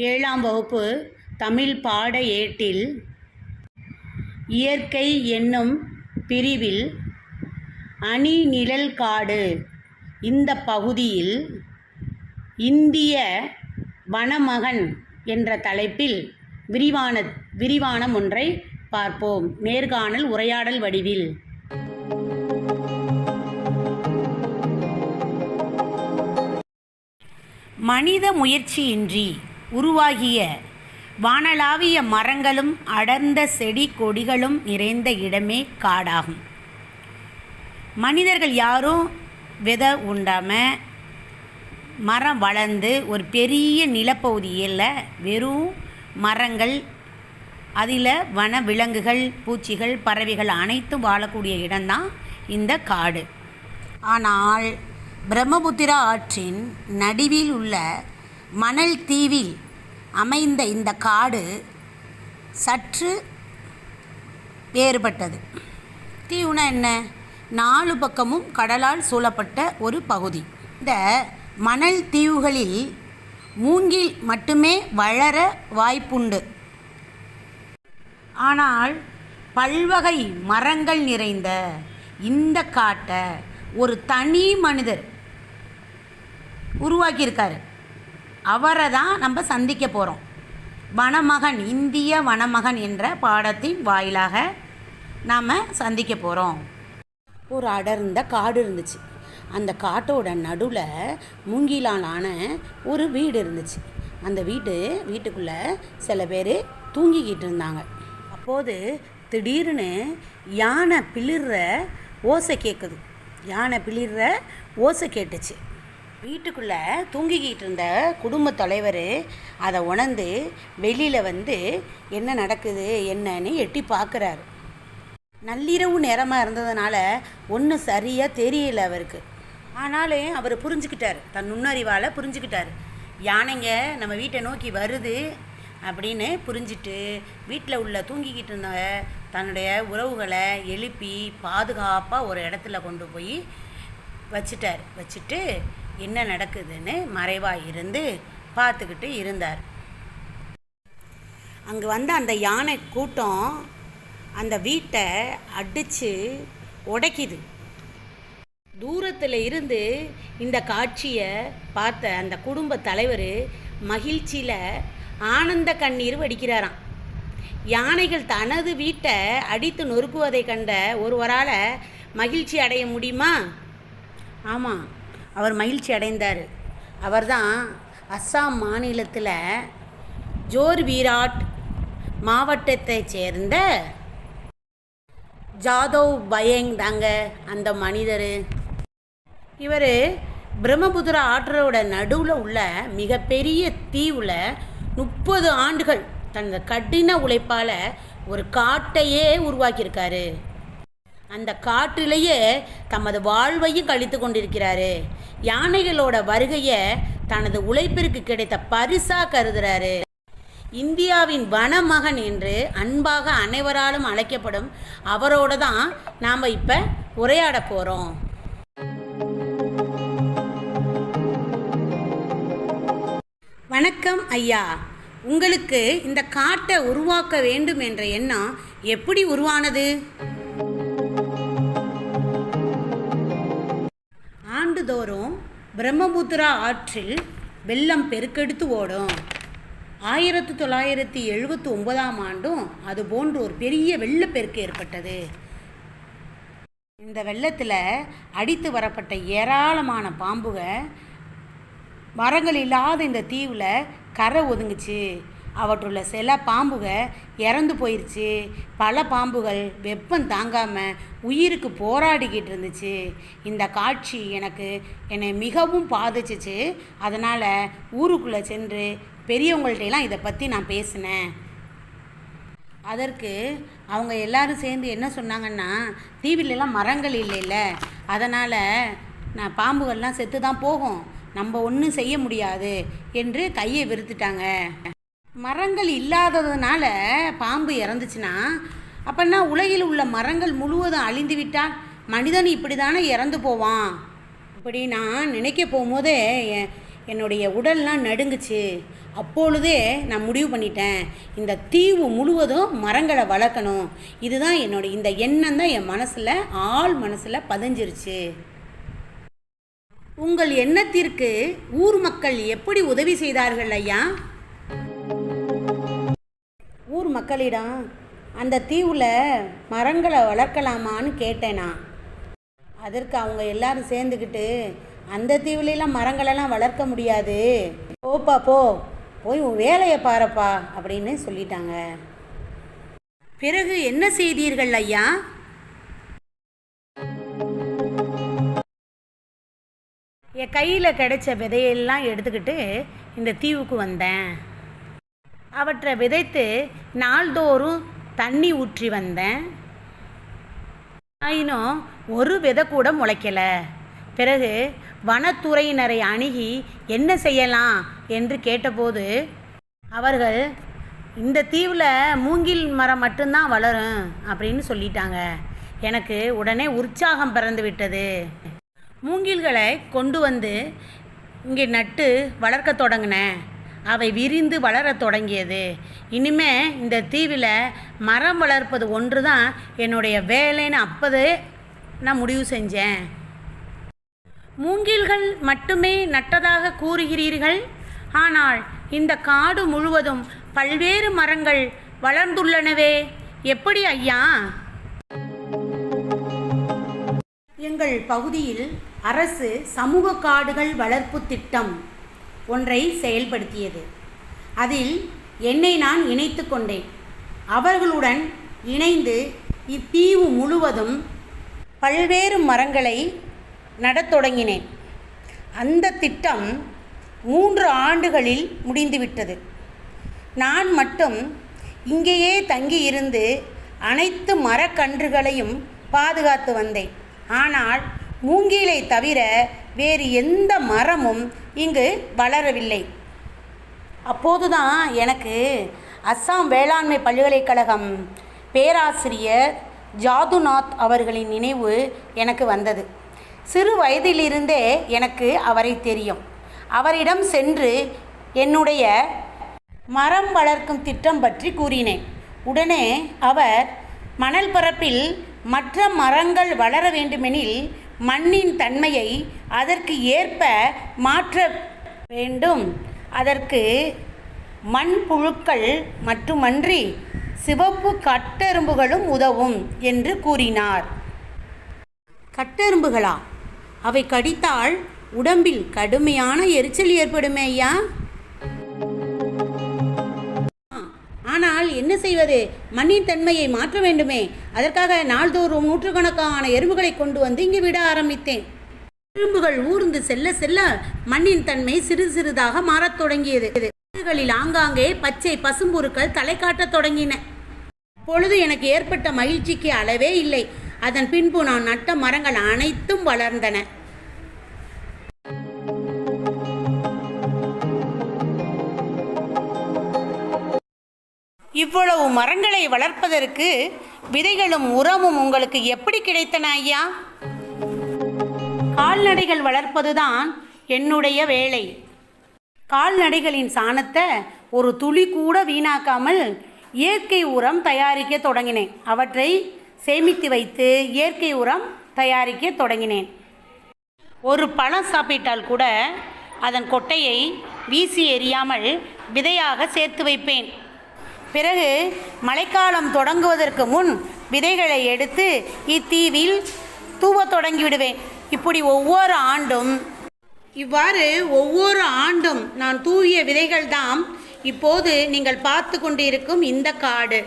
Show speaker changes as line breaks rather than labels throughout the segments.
ஏழாம் வகுப்பு தமிழ் பாட ஏட்டில் இயற்கை என்னும் பிரிவில் அணி நிழல் காடு இந்த பகுதியில் இந்திய வனமகன் என்ற தலைப்பில் விரிவானம் ஒன்றை பார்ப்போம். நேர்காணல் உரையாடல் வடிவில். மனித முயற்சியின்றி உருவாகிய வானளாவிய மரங்களும் அடர்ந்த செடி கொடிகளும் நிறைந்த இடமே காடாகும். மனிதர்கள் யாரும் விதை உண்டாமல் மரம் வளர்ந்து ஒரு பெரிய நிலப்பகுதியில் வெறும் மரங்கள், அதில் வன விலங்குகள், பூச்சிகள், பறவைகள் அனைத்தும் வாழக்கூடிய இடம்தான் இந்த காடு. ஆனால் பிரம்மபுத்திரா ஆற்றின் நடுவில் உள்ள மணல் தீவில் அமைந்த இந்த காடு சற்று வேறுபட்டது. தீவுனா என்ன? 4 பக்கமும் கடலால் சூழப்பட்ட ஒரு பகுதி. இந்த மணல் தீவுகளில் மூங்கில் மட்டுமே வளர வாய்ப்புண்டு. ஆனால் பல்வகை மரங்கள் நிறைந்த இந்த காட்டை ஒரு தனி மனிதர் உருவாக்கியிருக்காரு. அவரை தான் நம்ம சந்திக்க போகிறோம். வனமகன், இந்திய வனமகன் என்ற பாடத்தின் வாயிலாக நாம் சந்திக்க போகிறோம். ஒரு அடர்ந்த காடு இருந்துச்சு. அந்த காட்டோட நடுவில் மூங்கிலான ஒரு வீடு இருந்துச்சு. அந்த வீட்டுக்குள்ளே சில பேர் தூங்கிக்கிட்டு இருந்தாங்க. அப்போது திடீர்னு யானை பிளிர்ற ஓசை கேட்குது. யானை பிளிர்ற ஓசை கேட்டுச்சு. வீட்டுக்குள்ளே தூங்கிக்கிட்டு இருந்த குடும்ப தலைவர் அதை உணர்ந்து வெளியில் வந்து என்ன நடக்குது என்னன்னு எட்டி பார்க்குறாரு. நள்ளிரவு நேரமாக இருந்ததுனால ஒன்றும் சரியாக தெரியல அவருக்கு. ஆனாலும் அவர் புரிஞ்சுக்கிட்டார், தன் நுண்ணறிவால் புரிஞ்சுக்கிட்டார். யானைங்க நம்ம வீட்டை நோக்கி வருது அப்படின்னு புரிஞ்சிட்டு வீட்டில் உள்ள தூங்கிக்கிட்டு இருந்த தன்னுடைய உறவுகளை எழுப்பி பாதுகாப்பாக ஒரு இடத்துல கொண்டு போய் வச்சுட்டு என்ன நடக்குதுன்னு மறைவாக இருந்து பார்த்துக்கிட்டு இருந்தார். அங்கே வந்த அந்த யானை கூட்டம் அந்த வீட்டை அடித்து உடைக்குது. தூரத்தில் இருந்து இந்த காட்சியை பார்த்த அந்த குடும்ப தலைவர் மகிழ்ச்சியில் ஆனந்த கண்ணீர் வடிக்கிறாராம். யானைகள் தனது வீட்டை அடித்து நொறுக்குவதை கண்ட ஒருவரால் மகிழ்ச்சி அடைய முடியுமா? ஆமாம், அவர் மகிழ்ச்சி அடைந்தார். அவர்தான் அஸ்ஸாம் மாநிலத்தில் ஜோர்ஹாட் மாவட்டத்தை சேர்ந்த ஜாதவ் பயங் தாங்க அந்த மனிதர். இவர் பிரம்மபுத்திரா ஆற்றோட நடுவில் உள்ள மிகப்பெரிய தீவில் 30 ஆண்டுகள் தனது கடின உழைப்பால் ஒரு காட்டையே உருவாக்கியிருக்காரு. அந்த காட்டிலேயே தமது வாழ்வையும் கழித்து கொண்டிருக்கிறாரு. யானைகளோட வருகையை தனது உழைப்பிற்கு கிடைத்த பரிசாக கருதுகிறாரு. இந்தியாவின் வனமகன் என்று அன்பாக அனைவராலும் அழைக்கப்படும் அவரோட தான் நாம் இப்போ உரையாட போகிறோம். வணக்கம் ஐயா. உங்களுக்கு இந்த காட்டை உருவாக்க வேண்டும் என்ற எண்ணம் எப்படி உருவானது? ஆண்டுதோறும் பிரம்மபுத்திரா ஆற்றில் வெள்ளம் பெருக்கெடுத்து ஓடும். 1979ஆம் ஆண்டும் அதுபோன்று ஒரு பெரிய வெள்ளப்பெருக்கு ஏற்பட்டது. இந்த வெள்ளத்தில் அடித்து வரப்பட்ட ஏராளமான பாம்புகள் மரங்கள் இல்லாத இந்த தீவில் கரை ஒதுங்குச்சு. அவற்றுள்ள சில பாம்புகள் இறந்து போயிடுச்சு. பல பாம்புகள் வெப்பம் தாங்காமல் உயிருக்கு போராடிக்கிட்டு இருந்துச்சு. இந்த காட்சி என்னை மிகவும் பாதிச்சிச்சு. அதனால் ஊருக்குள்ளே சென்று பெரியவங்கள்ட்டெல்லாம் இதை பற்றி நான் பேசினேன். அதற்கு அவங்க எல்லாரும் சேர்ந்து என்ன சொன்னாங்கன்னா, தீவிலெல்லாம் மரங்கள் இல்லைல்ல, அதனால் நான் பாம்புகள்லாம் செத்து தான் போகும், நம்ம ஒன்றும் செய்ய முடியாது என்று கையை விரித்துட்டாங்க. மரங்கள் இல்லாததுனால பாம்பு இறந்துச்சுன்னா அப்படின்னா உலகில் உள்ள மரங்கள் முழுவதும் அழிந்து விட்டால் மனிதன் இப்படி தானே இறந்து போவான். இப்படி நான் நினைக்க போகும்போதே என்னுடைய உடல்லாம் நடுங்குச்சு. அப்பொழுதே நான் முடிவு பண்ணிட்டேன், இந்த தீவு முழுவதும் மரங்களை வளர்க்கணும். இதுதான் இந்த எண்ணம் தான் என் மனசில், ஆள் மனசில் பதிஞ்சிருச்சு. உங்கள் எண்ணத்திற்கு ஊர் மக்கள் எப்படி உதவி செய்தார்கள் ஐயா? ஊர் மக்களிடம் அந்த தீவில் மரங்களை வளர்க்கலாமான்னு கேட்டேனா. அதற்கு அவங்க எல்லாரும் சேர்ந்துக்கிட்டு, அந்த தீவுலாம் மரங்களெல்லாம் வளர்க்க முடியாது, போப்பா போய் உன் வேலையை பாருப்பா அப்படின்னு சொல்லிட்டாங்க. பிறகு என்ன செய்தீர்கள் ஐயா? என் கையில் கிடைச்ச விதையெல்லாம் எடுத்துக்கிட்டு இந்த தீவுக்கு வந்தேன். அவற்றை விதைத்து நாள்தோறும் தண்ணி ஊற்றி வந்தேன். ஆயினும் ஒரு விதை கூட முளைக்கலை. பிறகு வனத்துறையினரை அணுகி என்ன செய்யலாம் என்று கேட்டபோது அவர்கள், இந்த தீவில் மூங்கில் மரம் மட்டும்தான் வளரும் அப்படின்னு சொல்லிட்டாங்க. எனக்கு உடனே உற்சாகம் பிறந்து விட்டது. மூங்கில்களை கொண்டு வந்து இங்கே நட்டு வளர்க்க தொடங்கினேன். அவை விரிந்து வளரத் தொடங்கியது. இனிமே இந்த தீவில் மரம் வளர்ப்பது ஒன்று தான் என்னுடைய வேலைன்னு அப்போதே நான் முடிவு செஞ்சேன். மூங்கில்கள் மட்டுமே நட்டதாக கூறுகிறீர்கள், ஆனால் இந்த காடு முழுவதும் பல்வேறு மரங்கள் வளர்ந்துள்ளனவே, எப்படி ஐயா? எங்கள் பகுதியில் அரசு சமூக காடுகள் வளர்ப்பு திட்டம் ஒன்றை செயல்படுத்தியது. அதில் என்னை நான் இணைத்து கொண்டேன். அவர்களுடன் இணைந்து இத்தீவு முழுவதும் பல்வேறு மரங்களை நடத் தொடங்கினேன். அந்த திட்டம் 3 ஆண்டுகளில் முடிந்துவிட்டது. நான் மட்டும் இங்கேயே தங்கியிருந்து அனைத்து மரக்கன்றுகளையும் பாதுகாத்து வந்தேன். ஆனால் மூங்கிலை தவிர வேறு எந்த மரமும் இங்கு வளரவில்லை. அப்போதுதான் எனக்கு அஸ்ஸாம் வேளாண்மை பல்கலைக்கழகம் பேராசிரியர் ஜாதுநாத் அவர்களின் நினைவு எனக்கு வந்தது. சிறு வயதிலிருந்தே எனக்கு அவரை தெரியும். அவரிடம் சென்று என்னுடைய மரம் வளர்க்கும் திட்டம் பற்றி கூறினேன். உடனே அவர், மணல் பரப்பில் மற்ற மரங்கள் வளர வேண்டுமெனில் மண்ணின் தன்மையை அதற்கு ஏற்ப மாற்ற வேண்டும். அதற்கு மண்புழுக்கள் மட்டுமன்றி சிவப்பு கட்டெறும்புகளும் உதவும் என்று கூறினார். கட்டெறும்புகளா? அவை கடித்தால் உடம்பில் கடுமையான எரிச்சல் ஏற்படுமே ஐயா. ஆனால் என்ன செய்வது? மண்ணின் தன்மையை மாற்ற வேண்டுமே. அதற்காக நாள்தோறும் நூற்றுக்கணக்கான எறும்புகளை கொண்டு வந்து இங்கு விட ஆரம்பித்தேன். எறும்புகள் ஊர்ந்து செல்ல செல்ல மண்ணின் தன்மை சிறு சிறிதாக மாறத் தொடங்கியது. வீடுகளில் ஆங்காங்கே பச்சை பசும்புருக்கள் தலை காட்டத் தொடங்கின. பொழுது எனக்கு ஏற்பட்ட மகிழ்ச்சிக்கு அளவே இல்லை. அதன் பின்பு நான் நட்ட மரங்கள் அனைத்தும் வளர்ந்தன. இவ்வளவு மரங்களை வளர்ப்பதற்கு விதைகளும் உரமும் உங்களுக்கு எப்படி கிடைத்தன ஐயா? கால்நடைகள் வளர்ப்பதுதான் என்னுடைய வேலை. கால்நடைகளின் சாணத்தை ஒரு துளி கூட வீணாக்காமல் இயற்கை உரம் தயாரிக்க தொடங்கினேன். அவற்றை சேமித்து வைத்து இயற்கை உரம் தயாரிக்க தொடங்கினேன். ஒரு பழம் சாப்பிட்டால் கூட அதன் கொட்டையை வீசி எறியாமல் விதையாக சேர்த்து வைப்பேன். பிறகு மழைக்காலம் தொடங்குவதற்கு முன் விதைகளை எடுத்து இத்தீவில் தூவத் தொடங்கிவிடுவேன். இப்படி ஒவ்வொரு ஆண்டும் நான் தூவிய விதைகள்தான் இப்போது நீங்கள் பார்த்து கொண்டிருக்கும் இந்த காடு.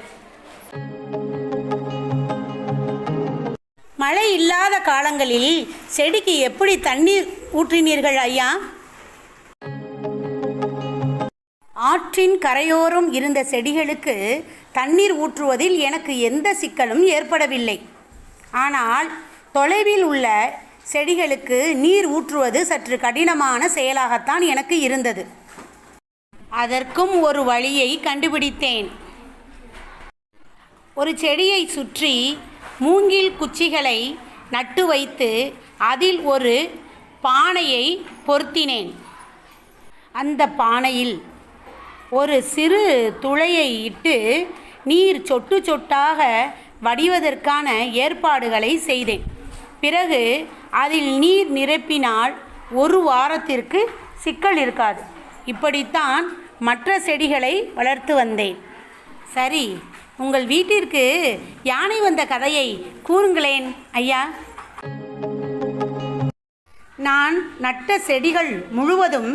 மழை இல்லாத காலங்களில் செடிக்கு எப்படி தண்ணீர் ஊற்றினீர்கள் ஐயா? ஆற்றின் கரையோரம் இருந்த செடிகளுக்கு தண்ணீர் ஊற்றுவதில் எனக்கு எந்த சிக்கலும் ஏற்படவில்லை. ஆனால் தொலைவில் உள்ள செடிகளுக்கு நீர் ஊற்றுவது சற்று கடினமான செயலாகத்தான் எனக்கு இருந்தது. அதற்கும் ஒரு வழியை கண்டுபிடித்தேன். ஒரு செடியை சுற்றி மூங்கில் குச்சிகளை நட்டு வைத்து அதில் ஒரு பானையை பொருத்தினேன். அந்த பானையில் ஒரு சிறு துளையை இட்டு நீர் சொட்டு சொட்டாக வடிவதற்கான ஏற்பாடுகளை செய்தேன். பிறகு அதில் நீர் நிரப்பினால் ஒரு வாரத்திற்கு சிக்கல் இருக்காது. இப்படித்தான் மற்ற செடிகளை வளர்த்து வந்தேன். சரி, உங்கள் வீட்டிற்கு யானை வந்த கதையை கூறுங்களேன் ஐயா. நான் நட்ட செடிகள் முழுவதும்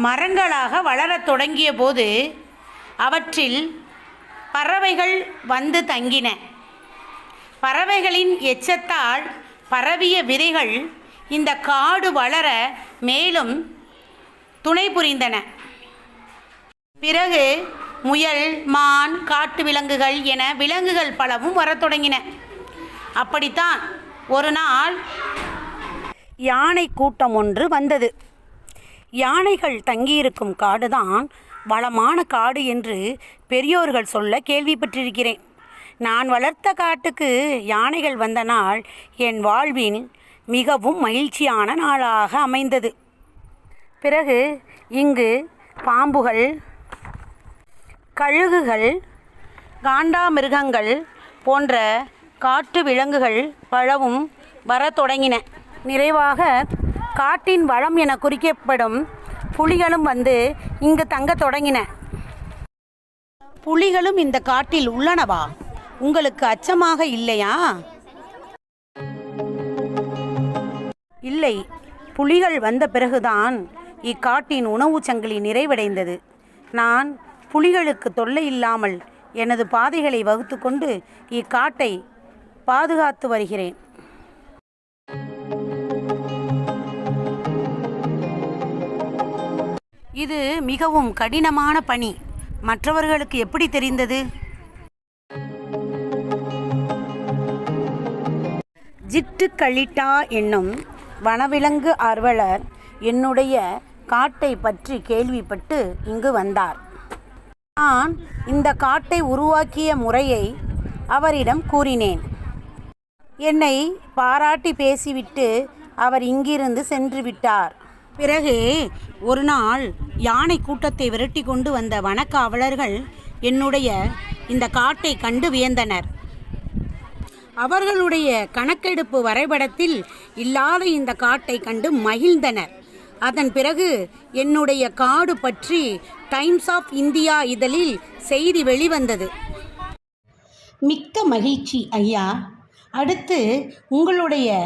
மரங்களாக வளரத் தொடங்கிய போது அவற்றில் பறவைகள் வந்து தங்கின. பறவைகளின் எச்சத்தால் பரவிய விதைகள் இந்த காடு வளர மேலும் துணை புரிந்தன. பிறகு முயல், மான், காட்டு விலங்குகள் என விலங்குகள் பலவும் வரத் தொடங்கின. அப்படித்தான் ஒரு நாள் யானை கூட்டம் ஒன்று வந்தது. யானைகள் தங்கியிருக்கும் காடுதான் வளமான காடு என்று பெரியோர்கள் சொல்ல கேள்விப்பட்டிருக்கிறேன். நான் வளர்த்த காட்டுக்கு யானைகள் வந்த நாள் என் வாழ்வின் மிகவும் மகிழ்ச்சியான நாளாக அமைந்தது. பிறகு இங்கு பாம்புகள், கழுகுகள், காண்டாமிருகங்கள் போன்ற காட்டு விலங்குகள் பலவும் வரத் தொடங்கின. நிறைவாக காட்டின் வளம் என குறிக்கப்படும் புலிகளும் வந்து இங்கு தங்கத் தொடங்கின. புலிகளும் இந்த காட்டில் உள்ளனவா? உங்களுக்கு அச்சமாக இல்லையா? இல்லை, புலிகள் வந்த பிறகுதான் இக்காட்டின் உணவு சங்கிலி நிறைவடைந்தது. நான் புலிகளுக்கு தொல்லை இல்லாமல் எனது பாதைகளை வகுத்து கொண்டு இக்காட்டை பாதுகாத்து வருகிறேன். இது மிகவும் கடினமான பணி. மற்றவர்களுக்கு எப்படி தெரிந்தது? ஜிட்டு கலிட்டா என்னும் வனவிலங்கு ஆர்வலர் என்னுடைய காட்டை பற்றி கேள்விப்பட்டு இங்கு வந்தார். நான் இந்த காட்டை உருவாக்கிய முறையை அவரிடம் கூறினேன். என்னை பாராட்டி பேசிவிட்டு அவர் இங்கிருந்து சென்று விட்டார். பிறகு ஒரு நாள் யானை கூட்டத்தை விரட்டி கொண்டு வந்த வனக்காவலர்கள் என்னுடைய இந்த காட்டை கண்டு வியந்தனர். அவர்களுடைய கணக்கெடுப்பு வரைபடத்தில் இல்லாத இந்த காட்டை கண்டு மகிழ்ந்தனர். அதன் பிறகு என்னுடைய காடு பற்றி டைம்ஸ் ஆஃப் இந்தியா இதழில் செய்தி வெளிவந்தது. மிக்க மகிழ்ச்சி ஐயா. அடுத்து உங்களுடைய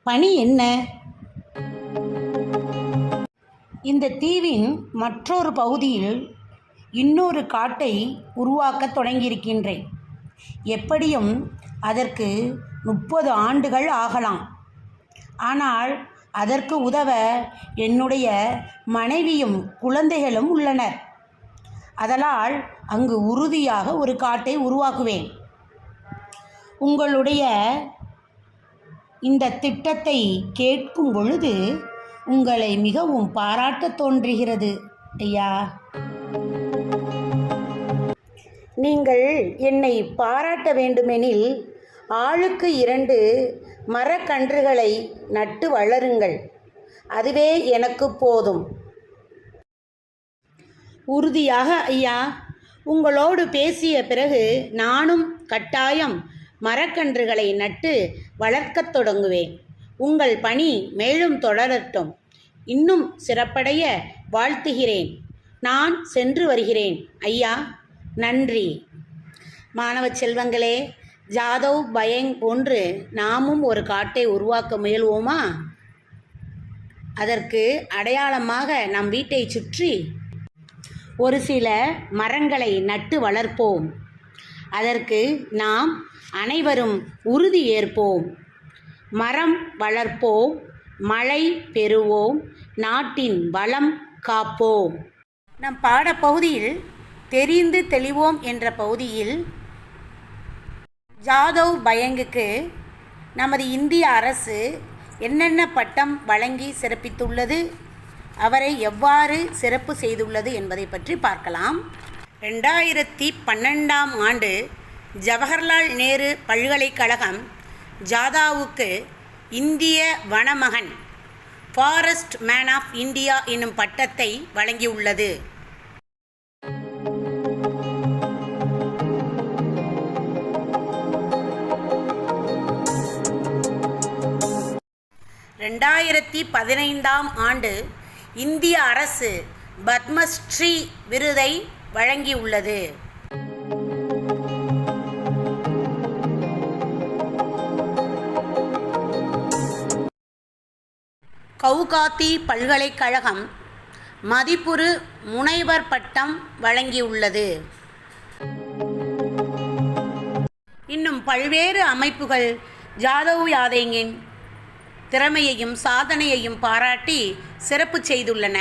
பணி என்ன? இந்த தீவின் மற்றொரு பகுதியில் இன்னொரு காட்டை உருவாக்கத் தொடங்கியிருக்கின்றேன். எப்படியும் அதற்கு 30 ஆண்டுகள் ஆகலாம். ஆனால் அதற்கு உதவ என்னுடைய மனைவியும் குழந்தைகளும் உள்ளனர். அதனால் அங்கு உறுதியாக ஒரு காட்டை உருவாக்குவேன். உங்களுடைய இந்த திட்டத்தை கேட்கும் பொழுது உங்களை மிகவும் பாராட்டத் தோன்றுகிறது ஐயா. நீங்கள் என்னை பாராட்ட வேண்டுமெனில் ஆளுக்கு 2 மரக்கன்றுகளை நட்டு வளருங்கள். அதுவே எனக்கு போதும். உறுதியாக ஐயா. உங்களோடு பேசிய பிறகு நானும் கட்டாயம் மரக்கன்றுகளை நட்டு வளர்க்கத் தொடங்குவேன். உங்கள் பணி மேலும் தொடரட்டும். இன்னும் சிறப்படைய வாழ்த்துகிறேன். நான் சென்று வருகிறேன் ஐயா. நன்றி. மாணவ செல்வங்களே, ஜாதவ் பயங் போன்று நாமும் ஒரு காட்டை உருவாக்க முயல்வோமா? அதற்கு அடையாளமாக நம் வீட்டை சுற்றி ஒரு சில மரங்களை நட்டு வளர்ப்போம். அதற்கு நாம் அனைவரும் உறுதி ஏற்போம். மரம் வளர்ப்போம், மழை பெறுவோம், நாட்டின் வளம் காப்போம். நம் பாடப்பகுதியில் தெரிந்து தெளிவோம் என்ற பகுதியில் ஜாதவ் பயங்குக்கு நமது இந்திய அரசு என்னென்ன பட்டம் வழங்கி சிறப்பித்துள்ளது, அவரை எவ்வாறு சிறப்பு செய்துள்ளது என்பதை பற்றி பார்க்கலாம். 2012ஆம் ஆண்டு ஜவஹர்லால் நேரு பல்கலைக்கழகம் ஜாதவுக்கு இந்திய வனமகன் ஃபாரஸ்ட் மேன் ஆஃப் இந்தியா என்னும் பட்டத்தை வழங்கியுள்ளது. 2015ஆம் ஆண்டு இந்திய அரசு பத்மஸ்ரீ விருதை வழங்கியுள்ளது. கவுகாத்தி பல்கலைக்கழகம் மதிப்புறு முனைவர் பட்டம் வழங்கியுள்ளது. இன்னும் பல்வேறு அமைப்புகள் ஜாதவ் யாதேவின் திறமையையும் சாதனையையும் பாராட்டி சிறப்பு செய்துள்ளன.